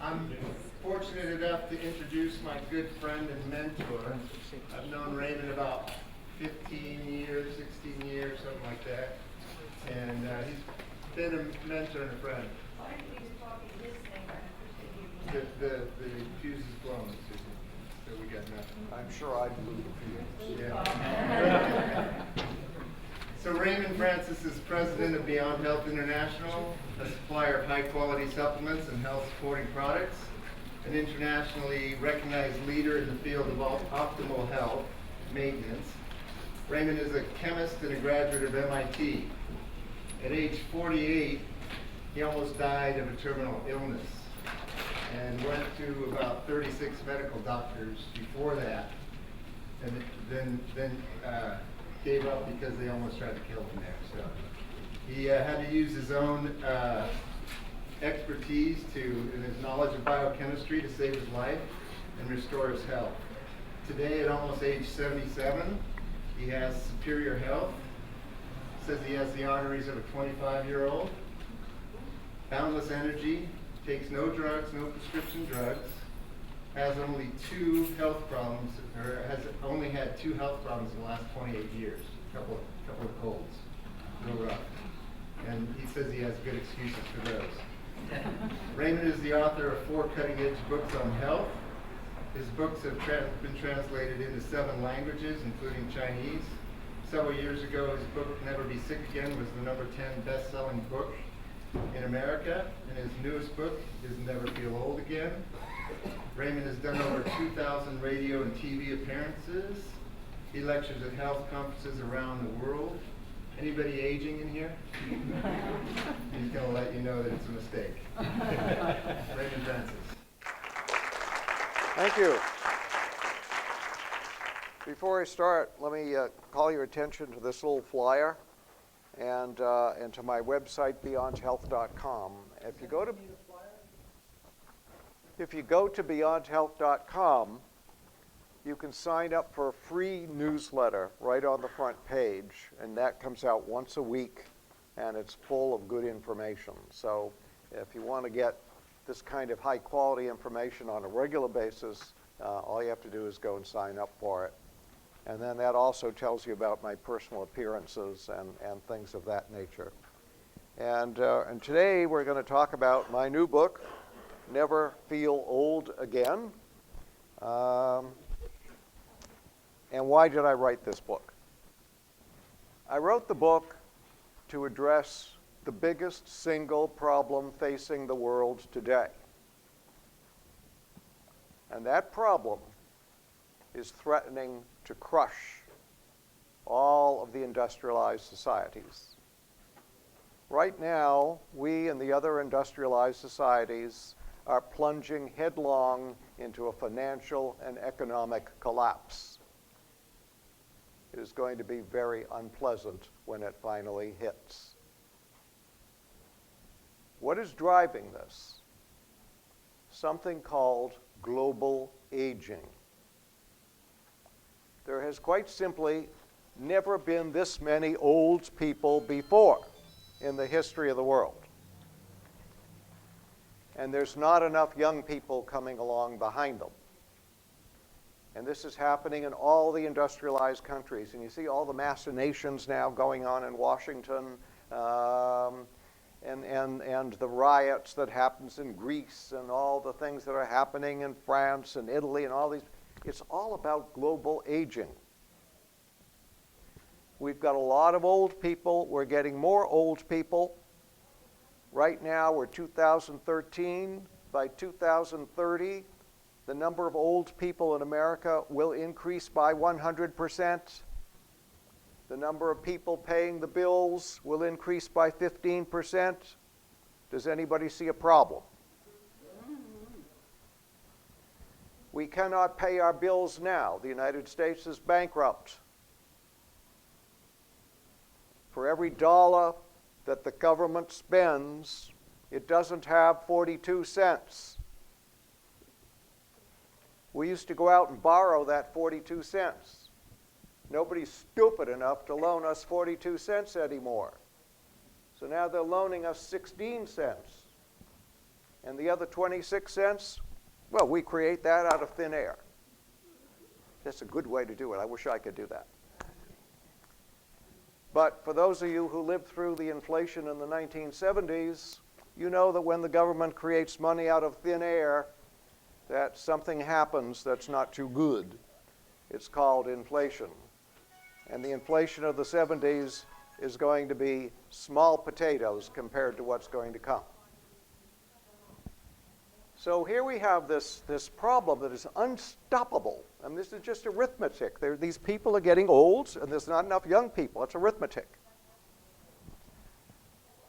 I'm fortunate enough to introduce my good friend and mentor. I've known Raymond about 15 years, 16 years, something like that. And he's been a mentor and a friend. The fuse is blown, so we got nothing. I'm sure I blew the fuse. Yeah. So Raymond Francis is president of Beyond Health International, a supplier of high-quality supplements and health-supporting products, an internationally recognized leader in the field of optimal health maintenance. Raymond is a chemist and a graduate of MIT. At age 48, he almost died of a terminal illness and went to about 36 medical doctors before that, and then gave up because they almost tried to kill him there. So he had to use his own expertise and his knowledge of biochemistry to save his life and restore his health. Today, at almost age 77, he has superior health. Says he has the arteries of a 25-year-old. Boundless energy, takes no drugs, no prescription drugs, has only two health problems, or has only had two health problems in the last 28 years. A couple of colds, real rough. And he says he has good excuses for those. Raymond is the author of 4 cutting-edge books on health. His books have been translated into 7 languages, including Chinese. Several years ago, his book, Never Be Sick Again, was the #10 best-selling book in America. And his newest book is Never Feel Old Again. Raymond has done over 2,000 radio and TV appearances. He lectures at health conferences around the world. Anybody aging in here? He's going to let you know that it's a mistake. Raymond Francis. Thank you. Before I start, let me call your attention to this little flyer and to my website, beyondhealth.com. If you go to beyondhealth.com, you can sign up for a free newsletter right on the front page, and that comes out once a week, and it's full of good information. So if you want to get this kind of high-quality information on a regular basis, all you have to do is go and sign up for it. And then that also tells you about my personal appearances and things of that nature. And today we're going to talk about my new book, Never Feel Old Again. And why did I write this book? I wrote the book to address the biggest single problem facing the world today. And that problem is threatening to crush all of the industrialized societies. Right now, we and the other industrialized societies are plunging headlong into a financial and economic collapse. It is going to be very unpleasant when it finally hits. What is driving this? Something called global aging. There has quite simply never been this many old people before in the history of the world. And there's not enough young people coming along behind them. And this is happening in all the industrialized countries. And you see all the machinations now going on in Washington, and the riots that happens in Greece, and all the things that are happening in France and Italy and all these. It's all about global aging. We've got a lot of old people. We're getting more old people. Right now, we're 2013. By 2030, the number of old people in America will increase by 100%. The number of people paying the bills will increase by 15%. Does anybody see a problem? We cannot pay our bills now. The United States is bankrupt. For every dollar that the government spends, it doesn't have 42 cents. We used to go out and borrow that 42 cents. Nobody's stupid enough to loan us 42 cents anymore. So now they're loaning us 16 cents. And the other 26 cents, well, we create that out of thin air. That's a good way to do it. I wish I could do that. But for those of you who lived through the inflation in the 1970s, you know that when the government creates money out of thin air, that something happens that's not too good. It's called inflation. And the inflation of the 70s is going to be small potatoes compared to what's going to come. So here we have this problem that is unstoppable. And this is just arithmetic. These people are getting old, and there's not enough young people. It's arithmetic.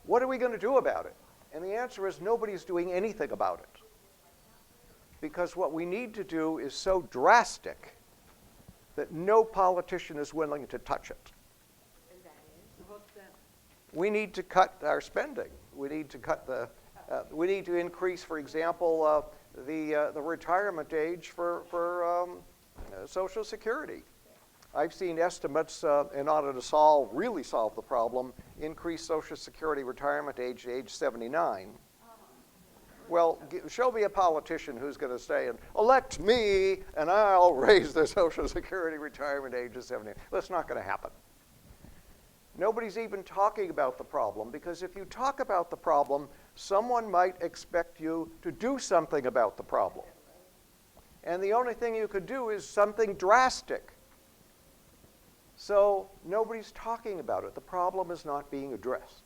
What are we going to do about it? And the answer is nobody's doing anything about it. Because what we need to do is so drastic that no politician is willing to touch it. And that is? What's that? We need to cut our spending. We need to cut we need to increase, for example, the retirement age for Social Security. I've seen estimates in order to really solve the problem, increase Social Security retirement age to age 79. Well, show me a politician who's going to say, elect me, and I'll raise the Social Security retirement age to 70. That's not going to happen. Nobody's even talking about the problem, because if you talk about the problem, someone might expect you to do something about the problem. And the only thing you could do is something drastic. So nobody's talking about it. The problem is not being addressed.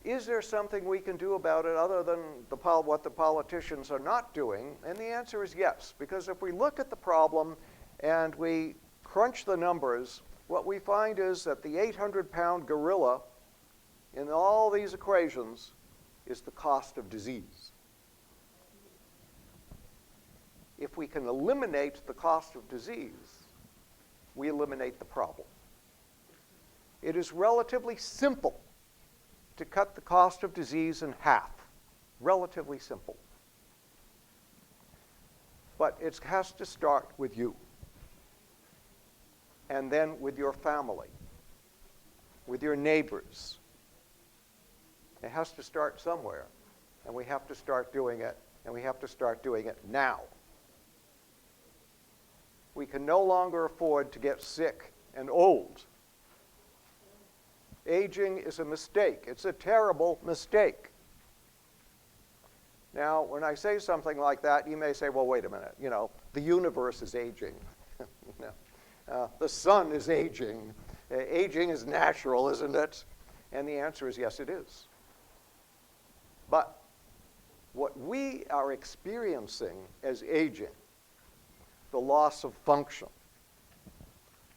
Is there something we can do about it other than what the politicians are not doing? And the answer is yes, because if we look at the problem and we crunch the numbers, what we find is that the 800-pound gorilla in all these equations is the cost of disease. If we can eliminate the cost of disease, we eliminate the problem. It is relatively simple to cut the cost of disease in half. Relatively simple. But it has to start with you. And then with your family, with your neighbors. It has to start somewhere. And we have to start doing it, and we have to start doing it now. We can no longer afford to get sick and old. Aging is a mistake. It's a terrible mistake. Now, when I say something like that, you may say, well, wait a minute, the universe is aging. The sun is aging. Aging is natural, isn't it? And the answer is yes, it is. But what we are experiencing as aging, the loss of function,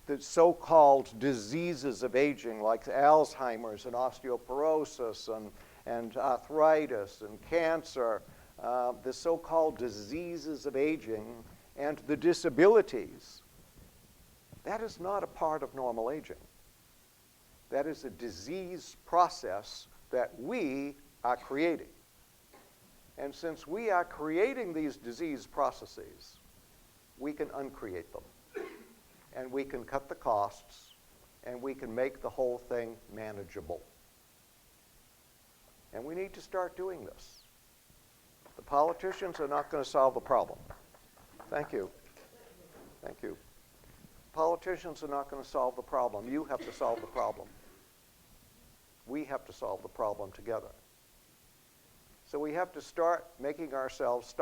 the so-called diseases of aging like Alzheimer's and osteoporosis and arthritis and cancer, the so-called diseases of aging and the disabilities, that is not a part of normal aging. That is a disease process that we are creating. And since we are creating these disease processes, we can uncreate them. And we can cut the costs, and we can make the whole thing manageable. And we need to start doing this. The politicians are not going to solve the problem. Thank you. Thank you. Politicians are not going to solve the problem. You have to solve the problem. We have to solve the problem together. So we have to stop making ourselves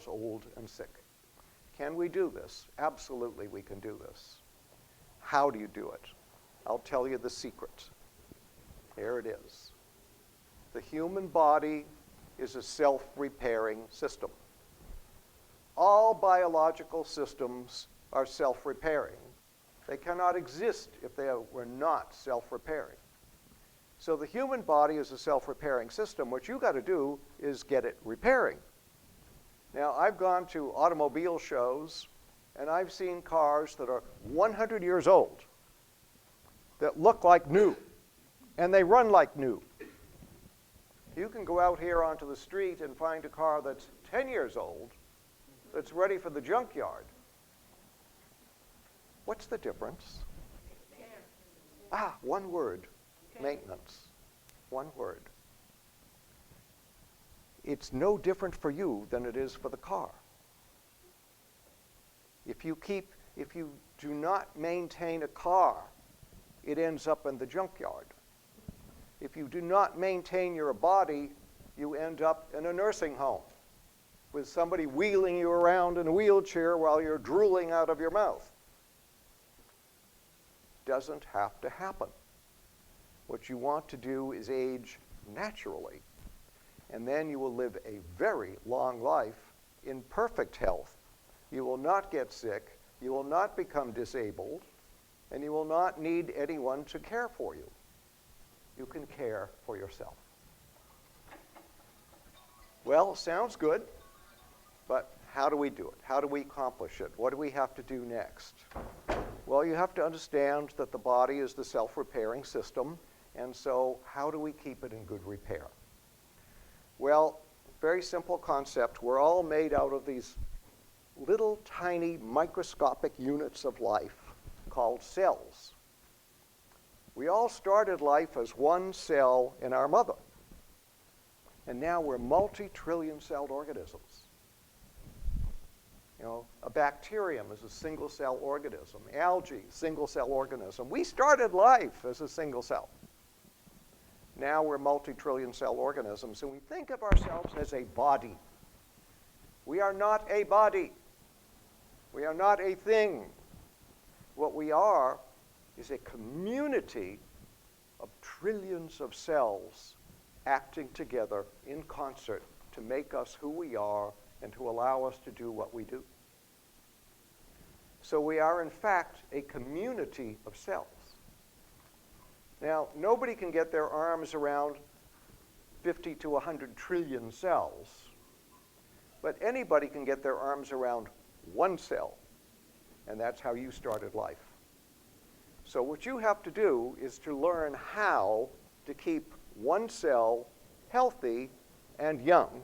old and sick. Can we do this? Absolutely, we can do this. How do you do it? I'll tell you the secret. Here it is. The human body is a self-repairing system. All biological systems are self-repairing. They cannot exist if they were not self-repairing. So the human body is a self-repairing system. What you got to do is get it repairing. Now, I've gone to automobile shows, and I've seen cars that are 100 years old that look like new, and they run like new. You can go out here onto the street and find a car that's 10 years old that's ready for the junkyard. What's the difference? One word. Maintenance. One word. it's no different for you than it is for the car. If you do not maintain a car, it ends up in the junkyard. If you do not maintain your body, you end up in a nursing home with somebody wheeling you around in a wheelchair while you're drooling out of your mouth. Doesn't have to happen. What you want to do is age naturally, and then you will live a very long life in perfect health. You will not get sick, you will not become disabled, and you will not need anyone to care for you. You can care for yourself. Well, sounds good, but how do we do it? How do we accomplish it? What do we have to do next? Well, you have to understand that the body is the self-repairing system, and so how do we keep it in good repair? Well, very simple concept. We're all made out of these little tiny microscopic units of life called cells. We all started life as one cell in our mother, and now we're multi-trillion-celled organisms. You know, a bacterium is a single-cell organism. Algae, single-cell organism. We started life as a single cell. Now we're multi-trillion-cell organisms, and we think of ourselves as a body. We are not a body. We are not a thing. What we are is a community of trillions of cells acting together in concert to make us who we are and to allow us to do what we do. So we are, in fact, a community of cells. Now, nobody can get their arms around 50 to 100 trillion cells, but anybody can get their arms around one cell, and that's how you started life. So what you have to do is to learn how to keep one cell healthy and young.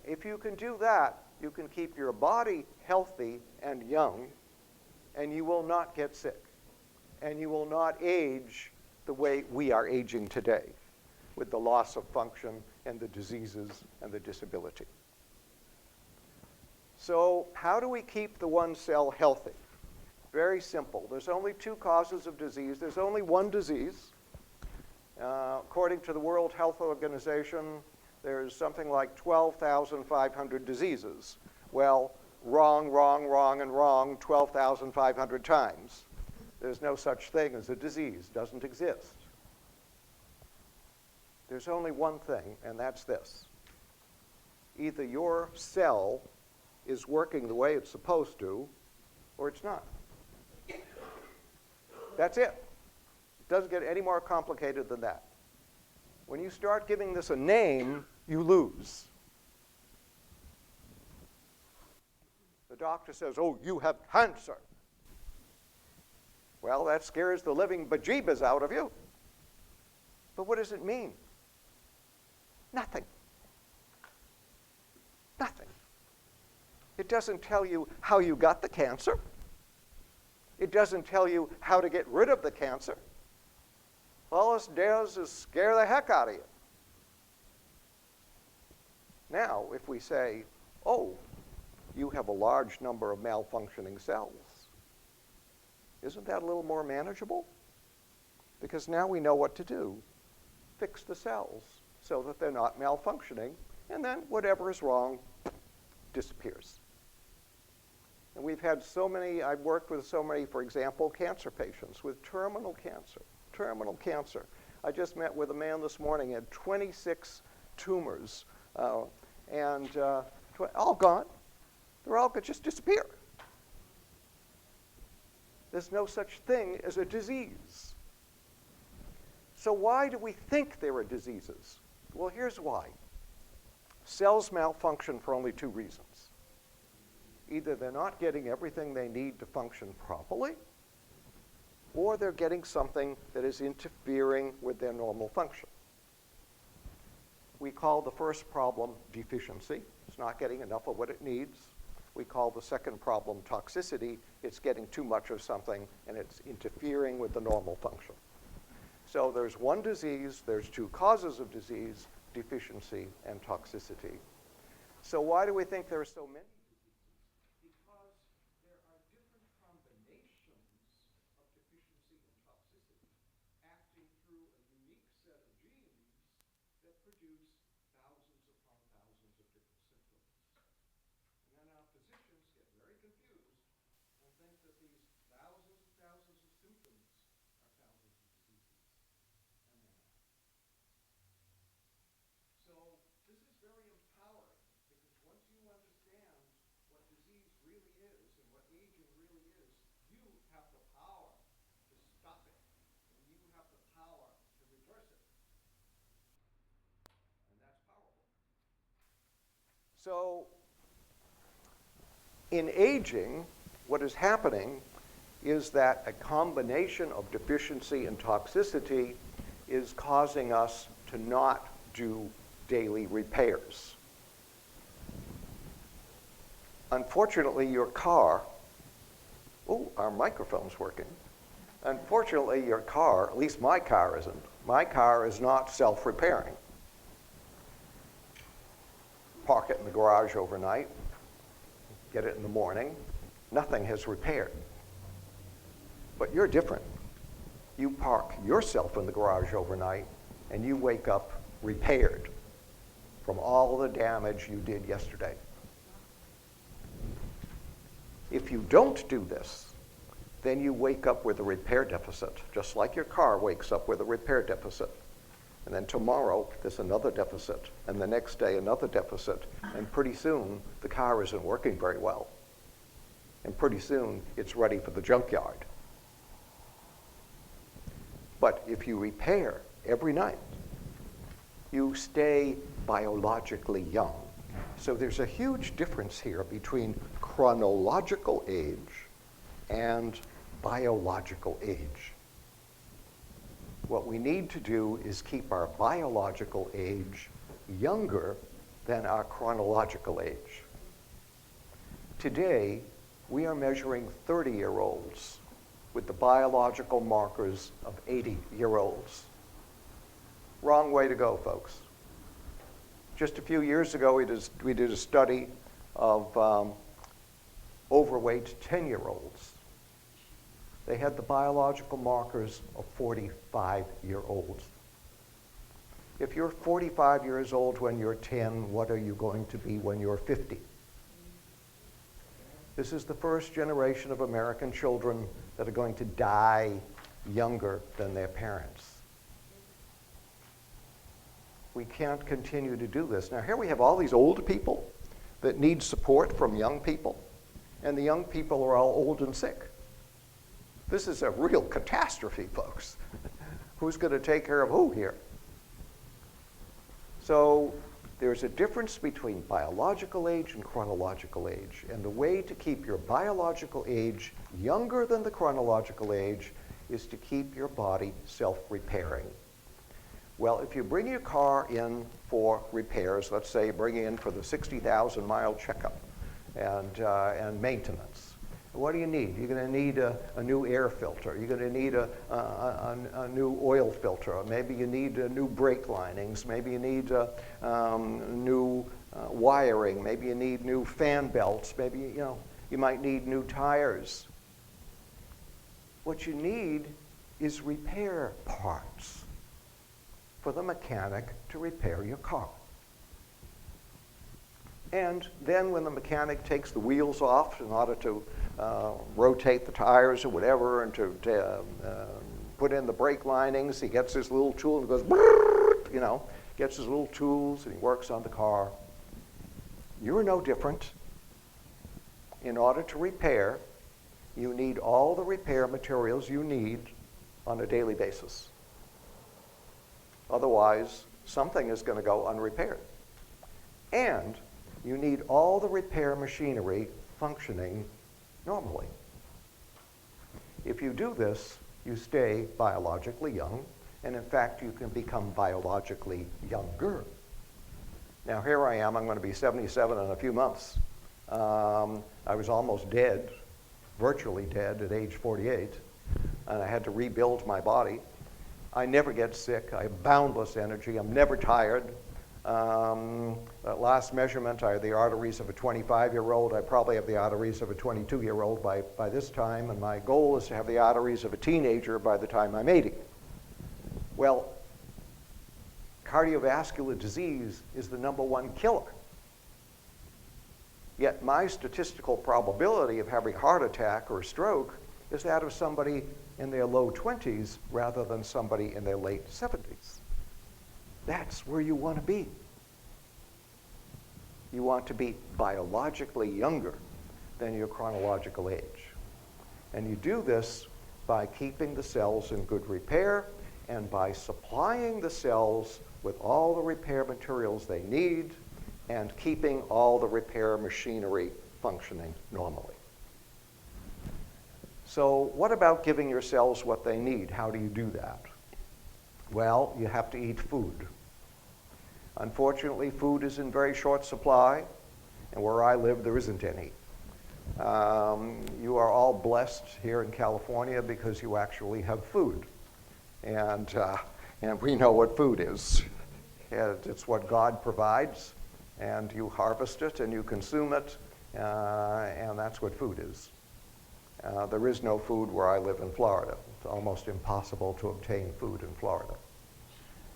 If you can do that, you can keep your body healthy and young, and you will not get sick, and you will not age the way we are aging today, with the loss of function and the diseases and the disability. So how do we keep the one cell healthy? Very simple. There's only two causes of disease. There's only one disease. According to the World Health Organization, there's something like 12,500 diseases. Well, wrong, wrong, wrong, and wrong 12,500 times. There's no such thing as a disease. Doesn't exist. There's only one thing, and that's this. Either your cell is working the way it's supposed to, or it's not. That's it. It doesn't get any more complicated than that. When you start giving this a name, you lose. The doctor says, "Oh, you have cancer." Well, that scares the living bejeebas out of you. But what does it mean? Nothing. Nothing. It doesn't tell you how you got the cancer. It doesn't tell you how to get rid of the cancer. All it does is scare the heck out of you. Now, if we say, "Oh, you have a large number of malfunctioning cells," isn't that a little more manageable? Because now we know what to do. Fix the cells so that they're not malfunctioning, and then whatever is wrong disappears. And we've had so many, I've worked with so many, for example, cancer patients with terminal cancer. Terminal cancer. I just met with a man this morning, he had 26 tumors, all gone. They're all just disappear. There's no such thing as a disease. So why do we think there are diseases? Well, here's why. Cells malfunction for only two reasons. Either they're not getting everything they need to function properly, or they're getting something that is interfering with their normal function. We call the first problem deficiency. It's not getting enough of what it needs. We call the second problem toxicity. It's getting too much of something, and it's interfering with the normal function. So there's one disease, there's two causes of disease, deficiency, and toxicity. So why do we think there are so many? Because there are different combinations of deficiency and toxicity acting through a unique set of genes that produce thousands upon thousands of different symptoms. And then our physicians get very confused and think that these thousands and thousands of symptoms are thousands of diseases, and they're not. So this is very empowering, because once you understand what disease really is and what aging really is, you have the power to stop it, and you have the power to reverse it. And that's powerful. So in aging, what is happening is that a combination of deficiency and toxicity is causing us to not do daily repairs. Unfortunately, your car, our microphone's working. Unfortunately, your car, at least my car isn't. My car is not self-repairing. Park it in the garage overnight, get it in the morning, nothing has repaired. But you're different. You park yourself in the garage overnight, and you wake up repaired from all the damage you did yesterday. If you don't do this, then you wake up with a repair deficit, just like your car wakes up with a repair deficit. And then tomorrow, there's another deficit, and the next day, another deficit, and pretty soon, the car isn't working very well. And pretty soon, it's ready for the junkyard. But if you repair every night, you stay biologically young. So there's a huge difference here between chronological age and biological age. What we need to do is keep our biological age younger than our chronological age. Today, we are measuring 30-year-olds with the biological markers of 80-year-olds. Wrong way to go, folks. Just a few years ago, we did a study of overweight 10-year-olds. They had the biological markers of 45-year-olds. If you're 45 years old when you're 10, what are you going to be when you're 50? This is the first generation of American children that are going to die younger than their parents. We can't continue to do this. Now, here we have all these old people that need support from young people, and the young people are all old and sick. This is a real catastrophe, folks. Who's going to take care of who here? So there's a difference between biological age and chronological age, and the way to keep your biological age younger than the chronological age is to keep your body self-repairing. Well, if you bring your car in for repairs, let's say you bring it in for the 60,000-mile checkup and maintenance, what do you need? You're going to need a new air filter. You're going to need a new oil filter. Or maybe you need new brake linings. Maybe you need new wiring. Maybe you need new fan belts. Maybe you might need new tires. What you need is repair parts for the mechanic to repair your car. And then when the mechanic takes the wheels off in order to rotate the tires or whatever, and to put in the brake linings, he gets his little tool and goes, gets his little tools and he works on the car. You're no different. In order to repair, you need all the repair materials you need on a daily basis. Otherwise, something is going to go unrepaired. And you need all the repair machinery functioning normally. If you do this, you stay biologically young, and in fact, you can become biologically younger. Now, here I am. I'm going to be 77 in a few months. I was almost dead, virtually dead at age 48, and I had to rebuild my body. I never get sick. I have boundless energy. I'm never tired. At last measurement, I had the arteries of a 25-year-old. I probably have the arteries of a 22-year-old by this time, and my goal is to have the arteries of a teenager by the time I'm 80. Well, cardiovascular disease is the #1 killer. Yet my statistical probability of having a heart attack or a stroke is that of somebody in their low 20s rather than somebody in their late 70s. That's where you want to be. You want to be biologically younger than your chronological age. And you do this by keeping the cells in good repair and by supplying the cells with all the repair materials they need and keeping all the repair machinery functioning normally. So what about giving your cells what they need? How do you do that? Well, you have to eat food. Unfortunately, food is in very short supply, and where I live, there isn't any. You are all blessed here in California because you actually have food. And we know what food is. It's what God provides, and you harvest it and you consume it, and that's what food is. There is no food where I live in Florida. It's almost impossible to obtain food in Florida.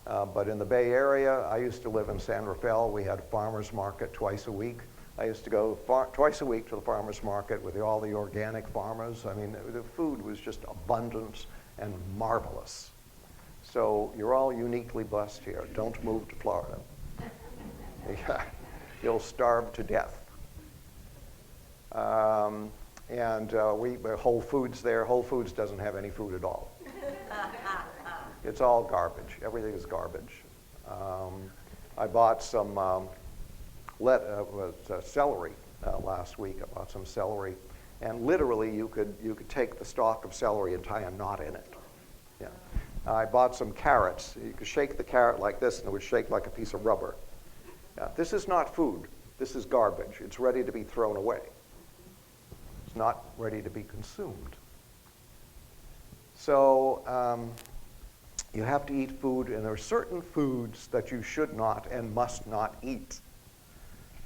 But in the Bay Area, I used to live in San Rafael. We had a farmer's market twice a week. I used to go twice a week to the farmer's market with all the organic farmers. I mean, the food was just abundant and marvelous. So you're all uniquely blessed here. Don't move to Florida. You'll starve to death. Whole Foods there. Whole Foods doesn't have any food at all. It's all garbage. Everything is garbage. I bought some celery last week. I bought some celery, and literally you could take the stalk of celery and tie a knot in it. Yeah. I bought some carrots. You could shake the carrot like this, and it would shake like a piece of rubber. This is not food. This is garbage. It's ready to be thrown away. It's not ready to be consumed. So you have to eat food, and there are certain foods that you should not and must not eat.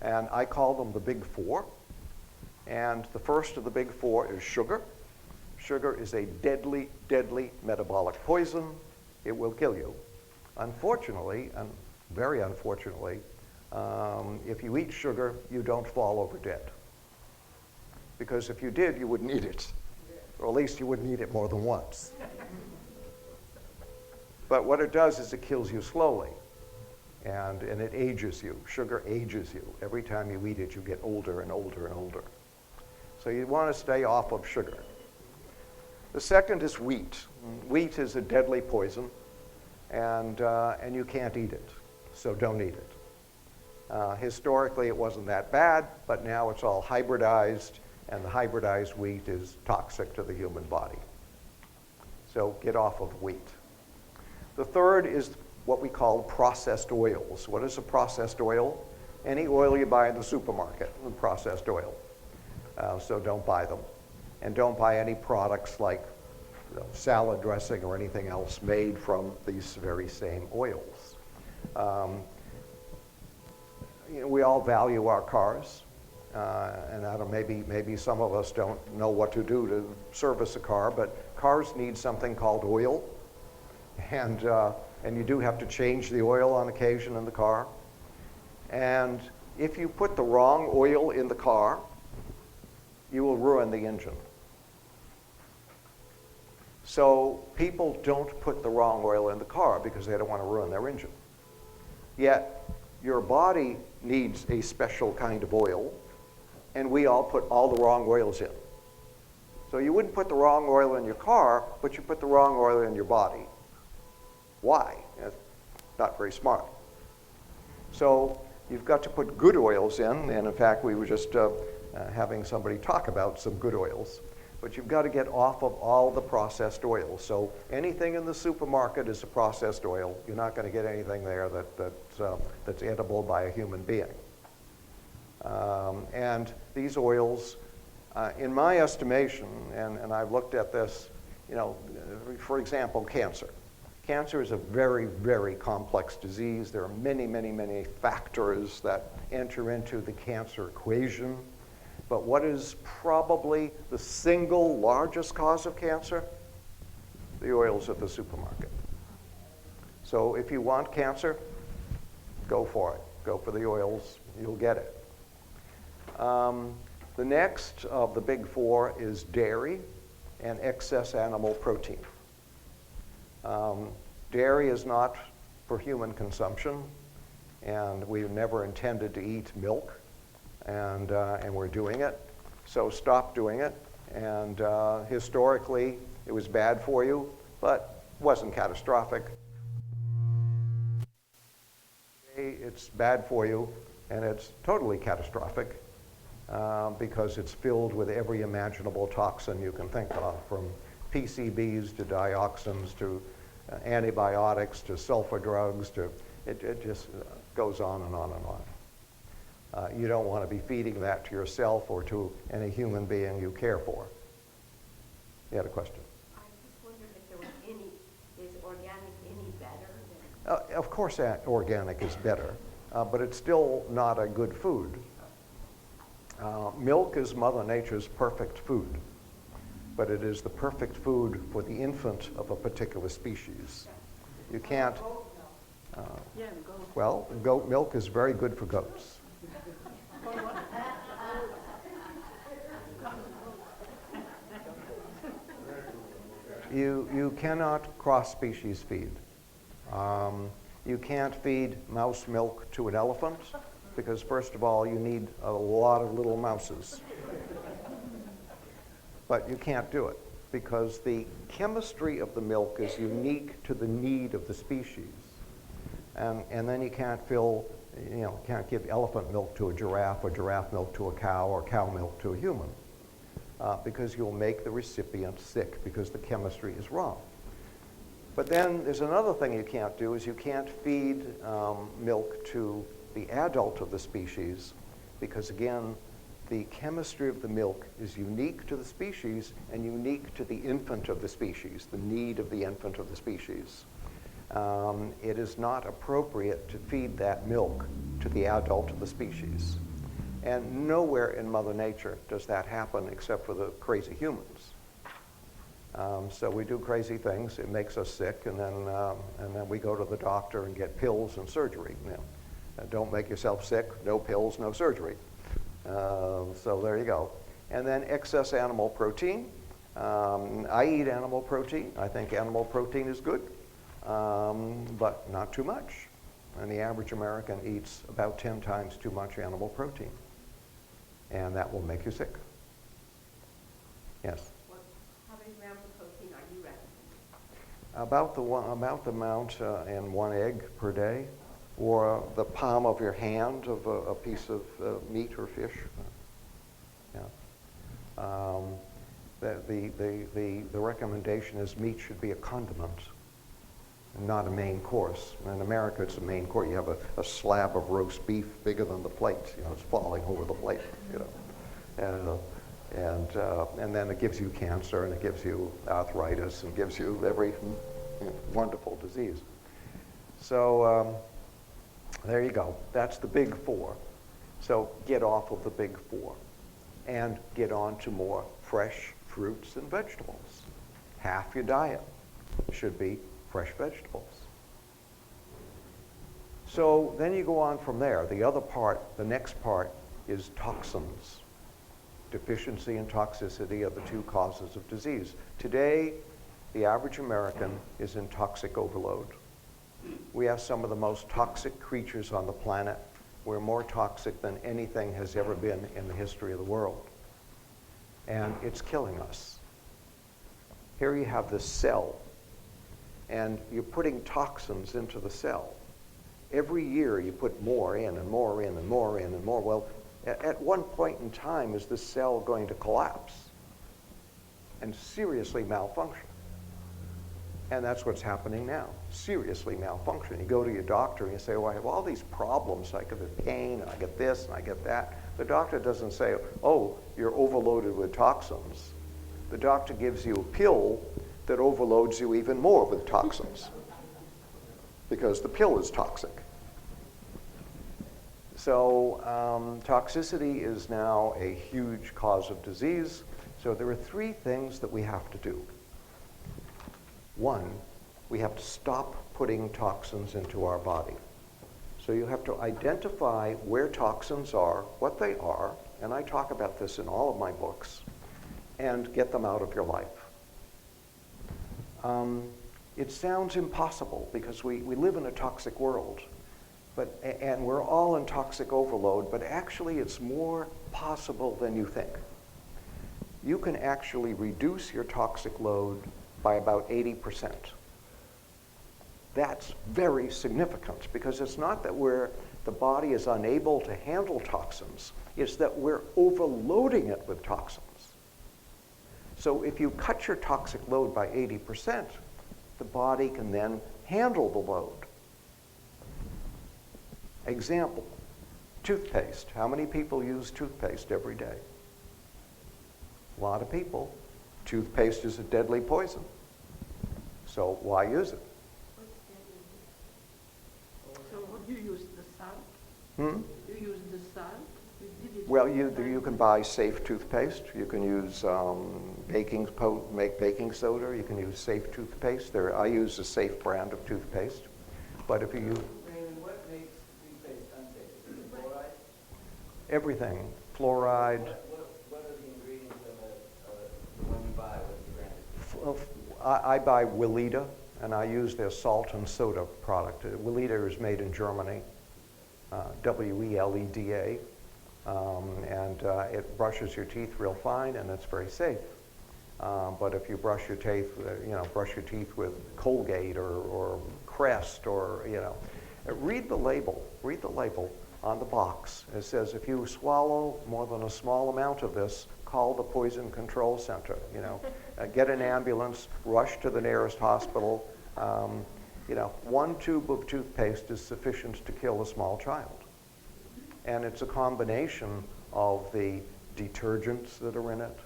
And I call them the big four. And the first of the big four is sugar. Sugar is a deadly, deadly metabolic poison. It will kill you. Unfortunately, and very unfortunately, if you eat sugar, you don't fall over dead. Because if you did, you wouldn't eat it. Or at least you wouldn't eat it more than once. But what it does is it kills you slowly. And it ages you. Sugar ages you. Every time you eat it, you get older and older and older. So you want to stay off of sugar. The second is wheat. Wheat is a deadly poison, and you can't eat it. So don't eat it. Historically, it wasn't that bad, but now it's all hybridized, and the hybridized wheat is toxic to the human body. So get off of wheat. The third is what we call processed oils. What is a processed oil? Any oil you buy in the supermarket, processed oil. So don't buy them. And don't buy any products like salad dressing or anything else made from these very same oils. We all value our cars. And I don't, maybe some of us don't know what to do to service a car, but cars need something called oil. And you do have to change the oil on occasion in the car. And if you put the wrong oil in the car, you will ruin the engine. So people don't put the wrong oil in the car because they don't want to ruin their engine. Yet your body needs a special kind of oil, and we all put all the wrong oils in. So you wouldn't put the wrong oil in your car, but you put the wrong oil in your body. Why? It's not very smart. So you've got to put good oils in, and in fact we were just having somebody talk about some good oils. But you've got to get off of all the processed oils. So anything in the supermarket is a processed oil. You're not going to get anything there that's edible by a human being. And these oils, in my estimation, and I've looked at this, for example, cancer. Cancer is a very, very complex disease. There are many, many, many factors that enter into the cancer equation. But what is probably the single largest cause of cancer? The oils at the supermarket. So if you want cancer, go for it. Go for the oils, you'll get it. The next of the big four is dairy and excess animal protein. Dairy is not for human consumption, and we've never intended to eat milk, and we're doing it. So stop doing it. And historically, it was bad for you, but wasn't catastrophic. It's bad for you, and it's totally catastrophic because it's filled with every imaginable toxin you can think of, from PCBs to dioxins to antibiotics to sulfur drugs to it just goes on and on and on. You don't want to be feeding that to yourself or to any human being you care for. You had a question? I just wondered if there was any, is organic any better than? Of course organic is better, but it's still not a good food. Milk is Mother Nature's perfect food, but it is the perfect food for the infant of a particular species. You can't, Yeah, the goat. well, goat milk is very good for goats. You cannot cross-species feed. You can't feed mouse milk to an elephant because, first of all, you need a lot of little mouses. But you can't do it because the chemistry of the milk is unique to the need of the species. And then you can't can't give elephant milk to a giraffe or giraffe milk to a cow or cow milk to a human because you'll make the recipient sick because the chemistry is wrong. But then there's another thing you can't do is you can't feed milk to the adult of the species because, again, the chemistry of the milk is unique to the species and unique to the infant of the species, the need of the infant of the species. It is not appropriate to feed that milk to the adult of the species. And nowhere in Mother Nature does that happen except for the crazy humans. So we do crazy things, it makes us sick, and then we go to the doctor and get pills and surgery. Don't make yourself sick, no pills, no surgery. So there you go. And then excess animal protein. I eat animal protein. I think animal protein is good, but not too much. And the average American eats about 10 times too much animal protein. And that will make you sick. Yes? How many grams of protein are you recommending? About the amount in one egg per day, or the palm of your hand of a piece of meat or fish. The recommendation is meat should be a condiment, not a main course. In America, it's a main course. You have a slab of roast beef bigger than the plate. It's falling over the plate. And then it gives you cancer, and it gives you arthritis, and gives you every wonderful disease. So there you go. That's the big four. So get off of the big four and get on to more fresh fruits and vegetables. Half your diet should be fresh vegetables. So then you go on from there. The other part, the next part, is toxins. Deficiency and toxicity are the two causes of disease. Today, the average American is in toxic overload. We have some of the most toxic creatures on the planet. We're more toxic than anything has ever been in the history of the world. And it's killing us. Here you have this cell, and you're putting toxins into the cell. Every year you put more in and more in and more in and more. Well, at one point in time, is this cell going to collapse and seriously malfunction? And that's what's happening now, seriously malfunction. You go to your doctor and you say, well, I have all these problems. I get the pain, and I get this, and I get that. The doctor doesn't say, oh, you're overloaded with toxins. The doctor gives you a pill that overloads you even more with toxins. because the pill is toxic. So toxicity is now a huge cause of disease. So there are three things that we have to do. One, we have to stop putting toxins into our body. So you have to identify where toxins are, what they are, and I talk about this in all of my books, and get them out of your life. It sounds impossible because we live in a toxic world, and we're all in toxic overload, but actually it's more possible than you think. You can actually reduce your toxic load by about 80%. That's very significant because it's not that the body is unable to handle toxins, it's that we're overloading it with toxins. So if you cut your toxic load by 80%, the body can then handle the load. Example, toothpaste. How many people use toothpaste every day? A lot of people. Toothpaste is a deadly poison. So why use it? So what do you use, the salt? Hmm? You use the salt? You did it Well, all you the time? can buy safe toothpaste. You can use make baking soda. You can use safe toothpaste. I use a safe brand of toothpaste. But if you use Raymond, what makes toothpaste unsafe? Is it fluoride? everything, fluoride, What are the ingredients of the one you buy? What's the brand? I buy Weleda, and I use their salt and soda product. Weleda is made in Germany, Weleda, and it brushes your teeth real fine, and it's very safe. But if you brush your teeth with Colgate or Crest or read the label. Read the label on the box. It says if you swallow more than a small amount of this, call the poison control center. Get an ambulance, rush to the nearest hospital. One tube of toothpaste is sufficient to kill a small child. And it's a combination of the detergents that are in it,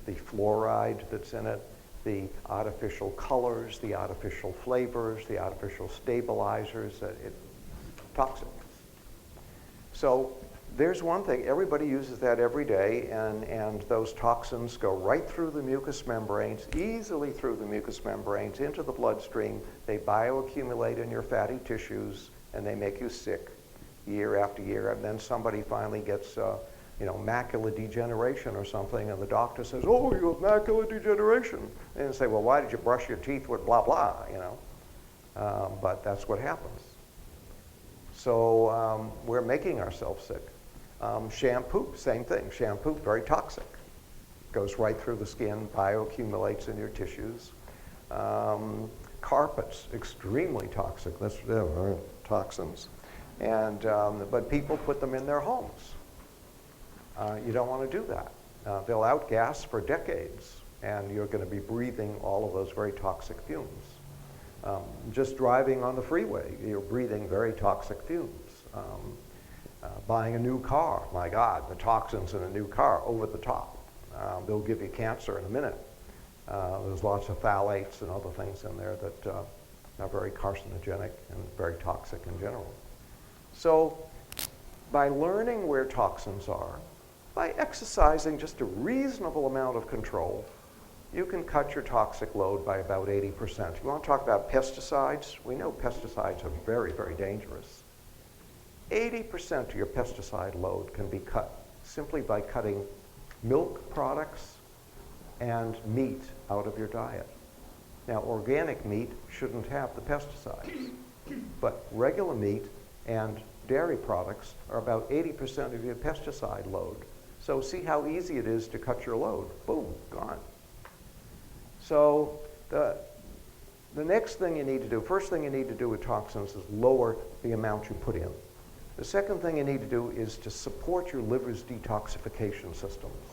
the fluoride that's in it, the artificial colors, the artificial flavors, the artificial stabilizers. It's toxic. So there's one thing. Everybody uses that every day, and those toxins go right through the mucous membranes, easily through the mucous membranes, into the bloodstream. They bioaccumulate in your fatty tissues, and they make you sick year after year. And then somebody finally gets macular degeneration or something, and the doctor says, "Oh, you have macular degeneration." And they say, "Well, why did you brush your teeth with blah, blah," But that's what happens. So we're making ourselves sick. Shampoo, same thing. Shampoo, very toxic. Goes right through the skin, bioaccumulates in your tissues. Carpets, extremely toxic. That's toxins. But people put them in their homes. You don't want to do that. They'll outgas for decades, and you're going to be breathing all of those very toxic fumes. Just driving on the freeway, you're breathing very toxic fumes. Buying a new car, my God, the toxins in a new car, over the top. They'll give you cancer in a minute. There's lots of phthalates and other things in there that are very carcinogenic and very toxic in general. So by learning where toxins are, by exercising just a reasonable amount of control, you can cut your toxic load by about 80%. You want to talk about pesticides? We know pesticides are very, very dangerous. 80% of your pesticide load can be cut simply by cutting milk products and meat out of your diet. Now, organic meat shouldn't have the pesticides, but regular meat and dairy products are about 80% of your pesticide load. So see how easy it is to cut your load. Boom, gone. So the next thing you need to do, first thing you need to do with toxins is lower the amount you put in. The second thing you need to do is to support your liver's detoxification systems.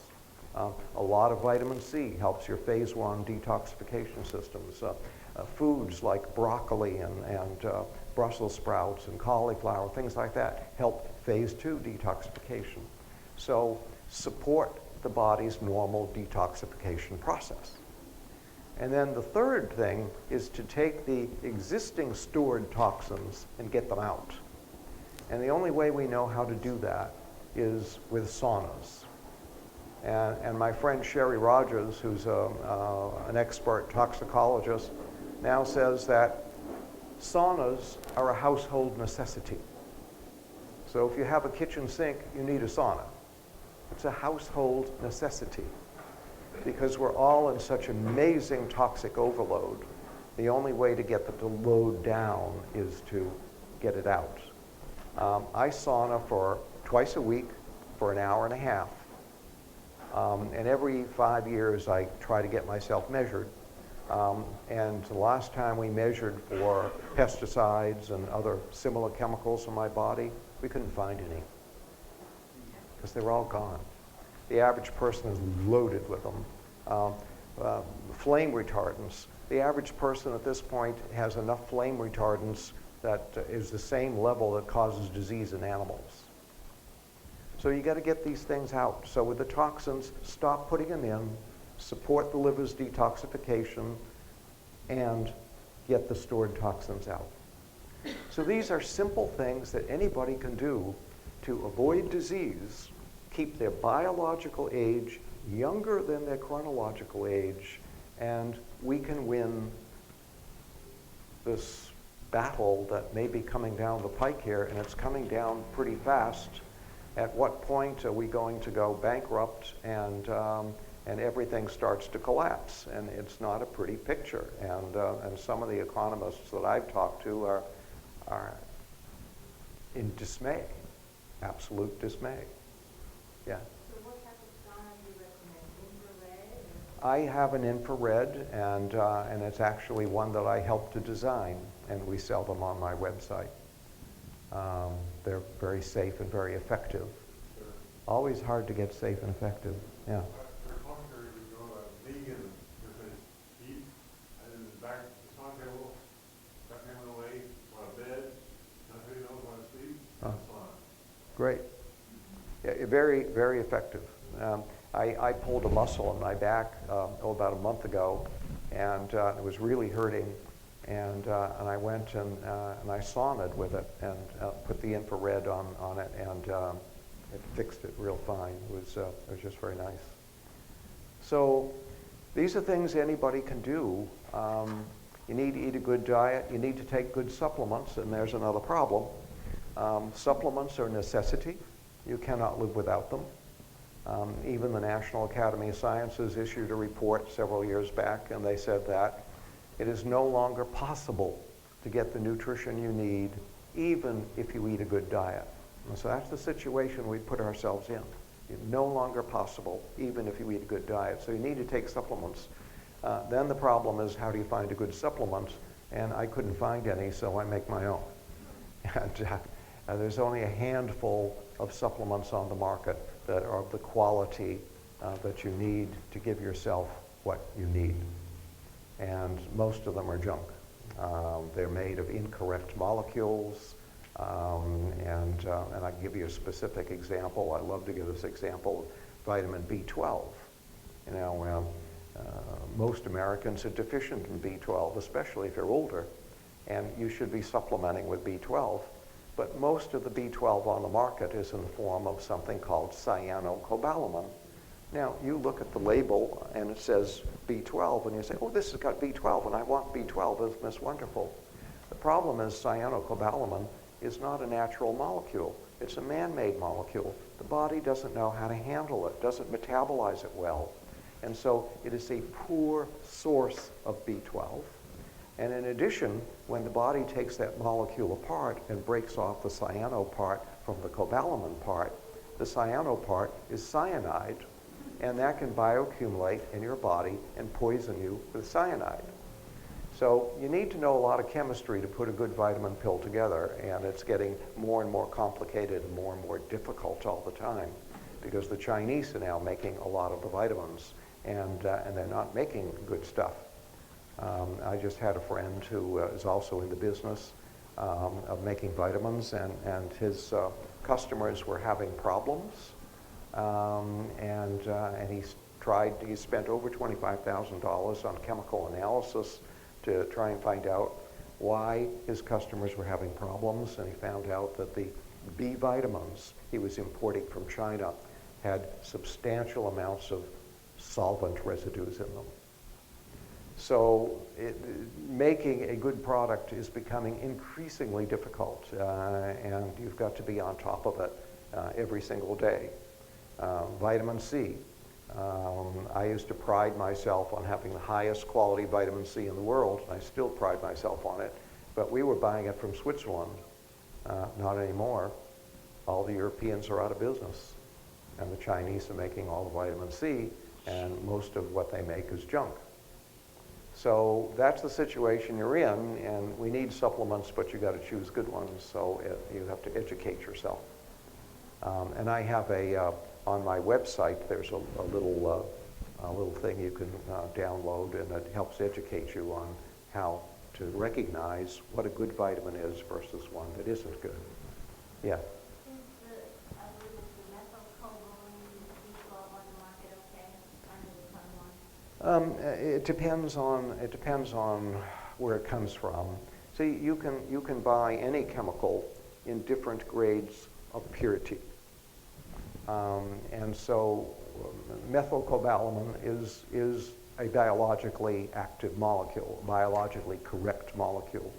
A lot of vitamin C helps your phase 1 detoxification systems. Foods like broccoli and Brussels sprouts and cauliflower, things like that, help phase 2 detoxification. So support the body's normal detoxification process. And then the third thing is to take the existing stored toxins and get them out. And the only way we know how to do that is with saunas. And my friend Sherry Rogers, who's an expert toxicologist, now says that saunas are a household necessity. So if you have a kitchen sink, you need a sauna. It's a household necessity because we're all in such amazing toxic overload. The only way to get the load down is to get it out. I sauna for twice a week for an hour and a half. And every 5 years I try to get myself measured. And the last time we measured for pesticides and other similar chemicals in my body, we couldn't find any because they were all gone. The average person is loaded with them. Flame retardants. The average person at this point has enough flame retardants that is the same level that causes disease in animals. So you got to get these things out. So with the toxins, stop putting them in, support the liver's detoxification, and get the stored toxins out. So these are simple things that anybody can do to avoid disease, keep their biological age younger than their chronological age, and we can win this battle that may be coming down the pike here, and it's coming down pretty fast. At what point are we going to go bankrupt and everything starts to collapse? And it's not a pretty picture. And some of the economists that I've talked to are in dismay, absolute dismay. Yeah. So what type of sauna do you recommend? Infrared? I have an infrared, and it's actually one that I helped to design, and we sell them on my website. They're very safe and very effective. Sure. Always hard to get safe and effective. Yeah. For contrary, we go vegan because eat and back to the sauna table, got him away, on a bed, nobody knows when to sleep, sauna. Great. Yeah, very, very effective. I pulled a muscle in my back about a month ago, and it was really hurting. And I went and I saunaed with it and put the infrared on it, and it fixed it real fine. It was just very nice. So these are things anybody can do. You need to eat a good diet. You need to take good supplements, and there's another problem. Supplements are a necessity. You cannot live without them. Even the National Academy of Sciences issued a report several years back, and they said that it is no longer possible to get the nutrition you need, even if you eat a good diet. And so that's the situation we put ourselves in. It's no longer possible, even if you eat a good diet. So you need to take supplements. Then the problem is, how do you find a good supplement? And I couldn't find any, so I make my own. And there's only a handful of supplements on the market that are of the quality that you need to give yourself what you need. And most of them are junk. They're made of incorrect molecules, and I can give you a specific example. I love to give this example, vitamin B12. You know, most Americans are deficient in B12, especially if you're older, and you should be supplementing with B12. But most of the B12 on the market is in the form of something called cyanocobalamin. Now, you look at the label and it says B12, and you say, oh, this has got B12, and I want B12, isn't this wonderful? The problem is cyanocobalamin is not a natural molecule. It's a man-made molecule. The body doesn't know how to handle it, doesn't metabolize it well. And so it is a poor source of B12. And in addition, when the body takes that molecule apart and breaks off the cyano part from the cobalamin part, the cyano part is cyanide, and that can bioaccumulate in your body and poison you with cyanide. So you need to know a lot of chemistry to put a good vitamin pill together, and it's getting more and more complicated and more difficult all the time, because the Chinese are now making a lot of the vitamins, and they're not making good stuff. I just had a friend who is also in the business of making vitamins, and his customers were having problems, and he he spent over $25,000 on chemical analysis to try and find out why his customers were having problems, and he found out that the B vitamins he was importing from China had substantial amounts of solvent residues in them. So making a good product is becoming increasingly difficult, and you've got to be on top of it every single day. Vitamin C. I used to pride myself on having the highest quality vitamin C in the world, and I still pride myself on it, but we were buying it from Switzerland. Not anymore. All the Europeans are out of business, and the Chinese are making all the vitamin C, and most of what they make is junk. So that's the situation you're in, and we need supplements, but you got to choose good ones, so you have to educate yourself. And I have on my website, there's a little thing you can download, and it helps educate you on how to recognize what a good vitamin is versus one that isn't good. Yeah. It depends on where it comes from. See, you can buy any chemical in different grades of purity. And so methylcobalamin is a biologically active molecule, biologically correct molecule.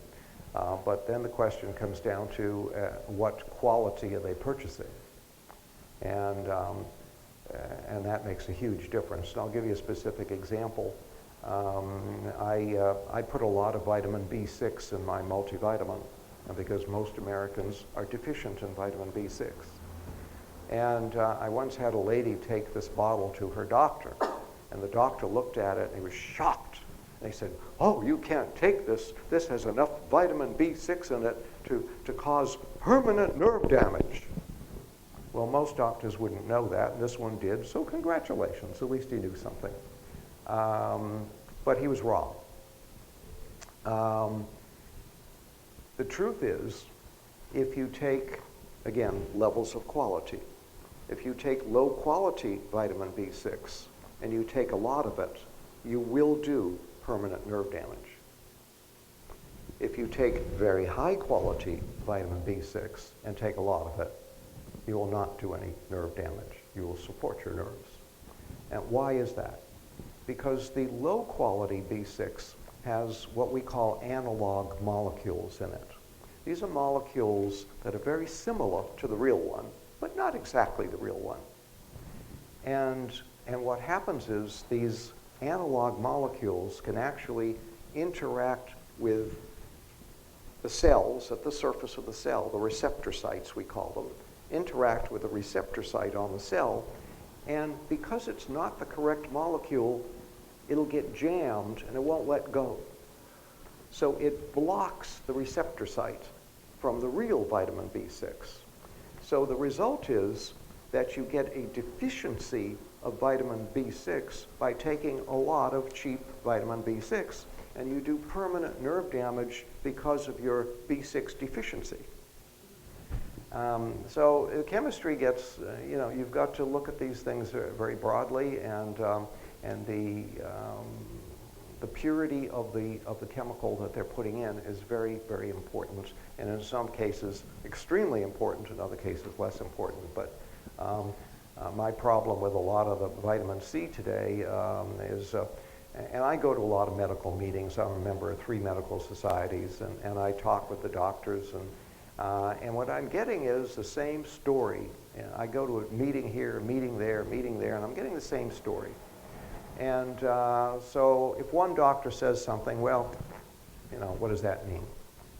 But then the question comes down to what quality are they purchasing? And that makes a huge difference. And I'll give you a specific example. I put a lot of vitamin B6 in my multivitamin because most Americans are deficient in vitamin B6. And I once had a lady take this bottle to her doctor, and the doctor looked at it and he was shocked. They said, "Oh, you can't take this. This has enough vitamin B6 in it to cause permanent nerve damage." Well, most doctors wouldn't know that, and this one did, so congratulations. At least he knew something. But he was wrong. The truth is, if you take, again, levels of quality, if you take low quality vitamin B6 and you take a lot of it, you will do permanent nerve damage. If you take very high quality vitamin B6 and take a lot of it, you will not do any nerve damage. You will support your nerves. And why is that? Because the low quality B6 has what we call analog molecules in it. These are molecules that are very similar to the real one, but not exactly the real one. And what happens is these analog molecules can actually interact with the cells at the surface of the cell, the receptor sites we call them, interact with the receptor site on the cell, and because it's not the correct molecule, it'll get jammed and it won't let go. So it blocks the receptor site from the real vitamin B6. So the result is that you get a deficiency of vitamin B6 by taking a lot of cheap vitamin B6, and you do permanent nerve damage because of your B6 deficiency. So chemistry gets, you've got to look at these things very broadly, and the purity of the chemical that they're putting in is very, very important, and in some cases extremely important, in other cases less important. But my problem with a lot of the vitamin C today is, and I go to a lot of medical meetings. I'm a member of 3 medical societies, and I talk with the doctors, and what I'm getting is the same story. I go to a meeting here, a meeting there, and I'm getting the same story. And so if one doctor says something, well, what does that mean?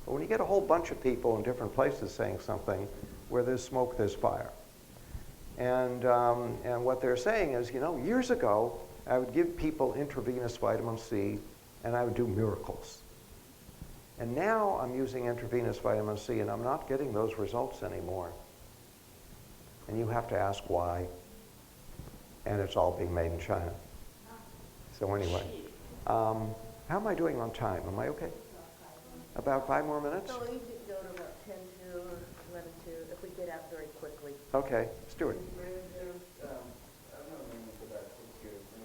But when you get a whole bunch of people in different places saying something, where there's smoke, there's fire. And what they're saying is, years ago, I would give people intravenous vitamin C, and I would do miracles. And now I'm using intravenous vitamin C, and I'm not getting those results anymore. And you have to ask why. And it's all being made in China. So anyway, how am I doing on time? Am I okay? About 5 more minutes? So you could go to about 10 to or 11 to if we get out very quickly. Okay, Stuart. I don't know for about 6 years, and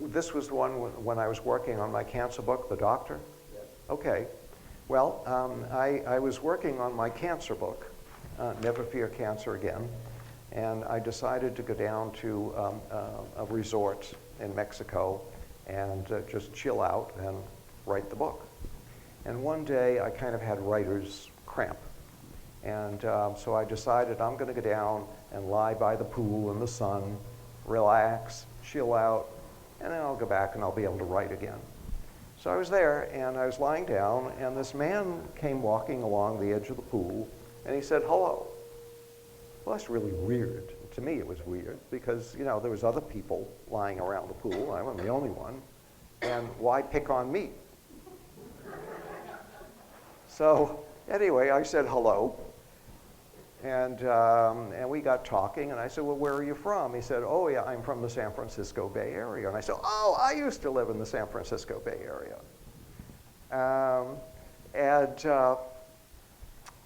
this was the one when I was working on my cancer book, The Doctor? Yes. Okay. Well, I was working on my cancer book, Never Fear Cancer Again, and I decided to go down to a resort in Mexico and just chill out and write the book. And one day I kind of had writer's cramp. And so I decided I'm going to go down and lie by the pool in the sun, relax, chill out, and then I'll go back and I'll be able to write again. So I was there, and I was lying down, and this man came walking along the edge of the pool, and he said, "Hello." Well, that's really weird. To me, it was weird, because, you know, there was other people lying around the pool. I wasn't the only one. And why pick on me? So anyway, I said hello, and we got talking, and I said, "Well, where are you from?" He said, "Oh, yeah, I'm from the San Francisco Bay Area." And I said, "Oh, I used to live in the San Francisco Bay Area."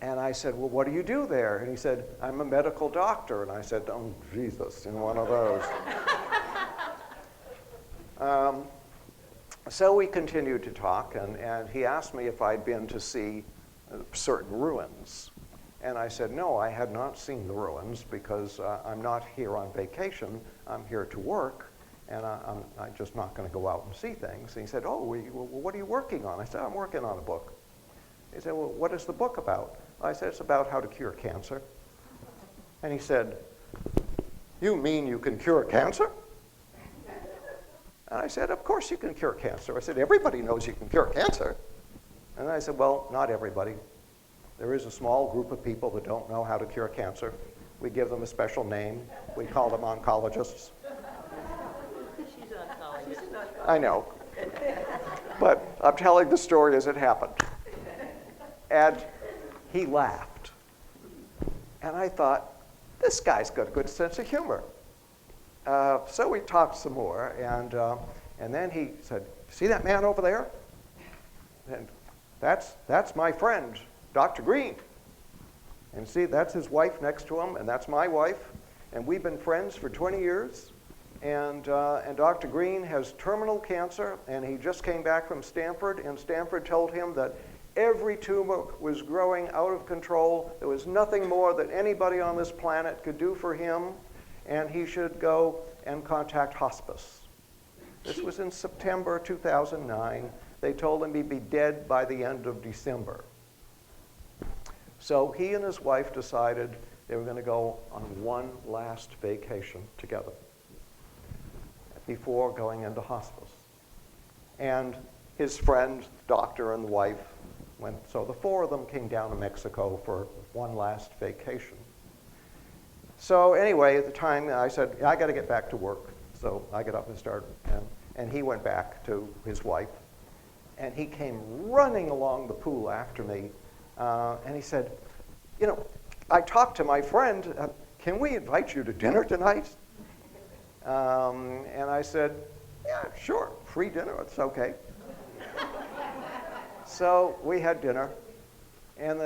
And I said, "Well, what do you do there?" And he said, "I'm a medical doctor." And I said, "Oh, Jesus, in one of those." So we continued to talk, and he asked me if I'd been to see certain ruins. And I said, no, I had not seen the ruins, because I'm not here on vacation. I'm here to work, and I'm just not going to go out and see things. And he said, "Oh, well, what are you working on?" I said, "I'm working on a book." He said, "Well, what is the book about?" I said, "It's about how to cure cancer." And he said, "You mean you can cure cancer?" And I said, "Of course you can cure cancer." I said, "Everybody knows you can cure cancer." And I said, "Well, not everybody. There is a small group of people that don't know how to cure cancer. We give them a special name. We call them oncologists." She's an oncologist. I know. But I'm telling the story as it happened. And he laughed. And I thought, this guy's got a good sense of humor. So we talked some more, and then he said, "See that man over there? And that's my friend, Dr. Green. And see, that's his wife next to him, and that's my wife, and we've been friends for 20 years. And Dr. Green has terminal cancer, and he just came back from Stanford, and Stanford told him that every tumor was growing out of control. There was nothing more that anybody on this planet could do for him, and he should go and contact hospice." This was in September 2009. They told him he'd be dead by the end of December. So he and his wife decided they were going to go on one last vacation together before going into hospice. And his friend, doctor, and the wife went. So the four of them came down to Mexico for one last vacation. So anyway, at the time, I said, "I got to get back to work." So I got up and started, and he went back to his wife. And he came running along the pool after me, and he said, "You know, I talked to my friend. Can we invite you to dinner tonight?" And I said, "Yeah, sure, free dinner, it's okay." So we had dinner, and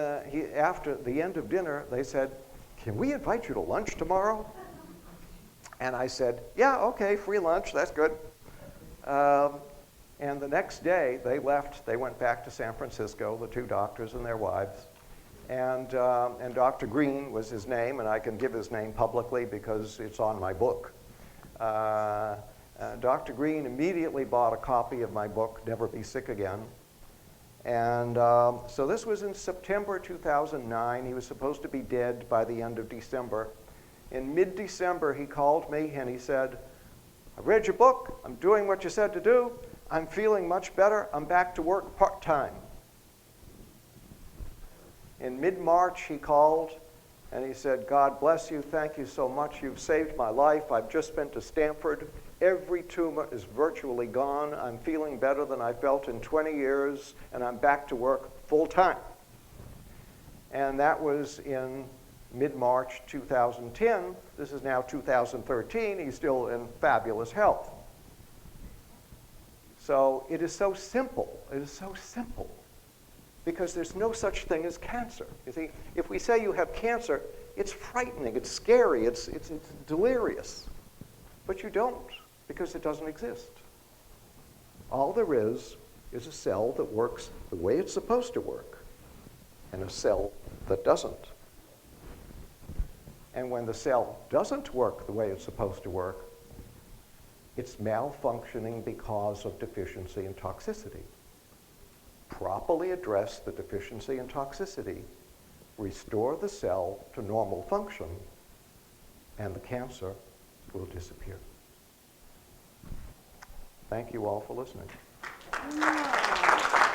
after the end of dinner, they said, "Can we invite you to lunch tomorrow?" And I said, "Yeah, okay, free lunch, that's good." And the next day, they left. They went back to San Francisco, the two doctors and their wives. And Dr. Green was his name, and I can give his name publicly because it's on my book. Dr. Green immediately bought a copy of my book, Never Be Sick Again. And so this was in September 2009. He was supposed to be dead by the end of December. In mid-December, he called me and he said, "I read your book. I'm doing what you said to do. I'm feeling much better. I'm back to work part-time." In mid-March, he called and he said, "God bless you. Thank you so much. You've saved my life. I've just been to Stanford. Every tumor is virtually gone. I'm feeling better than I felt in 20 years, and I'm back to work full-time." And that was in mid-March 2010. This is now 2013. He's still in fabulous health. So it is so simple. It is so simple. Because there's no such thing as cancer. You see, if we say you have cancer, it's frightening, it's scary, it's delirious. But you don't, because it doesn't exist. All there is a cell that works the way it's supposed to work and a cell that doesn't. And when the cell doesn't work the way it's supposed to work, it's malfunctioning because of deficiency and toxicity. Properly address the deficiency and toxicity, restore the cell to normal function, and the cancer will disappear. Thank you all for listening. Wow.